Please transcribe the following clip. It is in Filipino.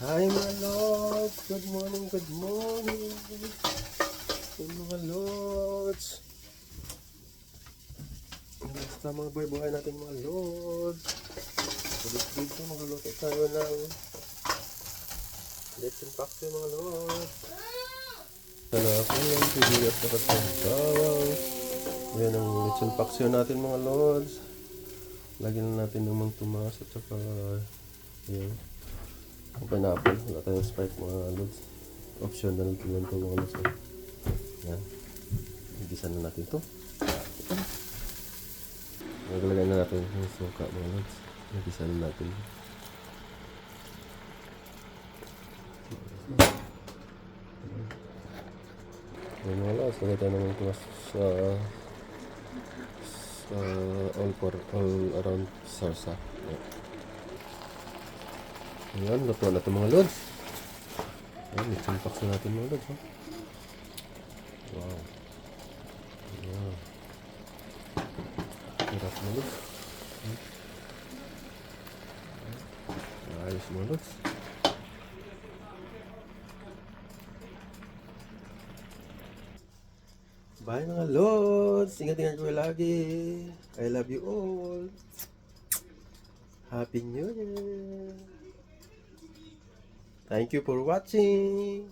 Hi mga lods! Good morning, good morning! Good mga lods! Basta mga buhay-buhay natin mga lods! Dito magluluto tayo ng lechon paksiw mga lods! Sana ako yung pibigyan sa kasabawang. Yan ang lechon paksiw natin mga lods. Lagyan na natin ng mga tumas at saka yan. Ang pineapple, wala tayong Sprite mga lods. Optional lang ito mga lods. Yan. Igisa na natin ito. Naglagay na natin yung suka mga lods. Igisa na natin. Yan mga lods, lagay tayo ng tumas sa all around sarsa. Yan. Ayan, luto na ito mga lods. Ayan, lechon paksiw natin mga lods. Wow. Ayan. Hirap mga lods. Ayos mga lods. Bye mga lods. Ingat-ingat ko lagi. I love you all. Happy New Year. Thank you for watching.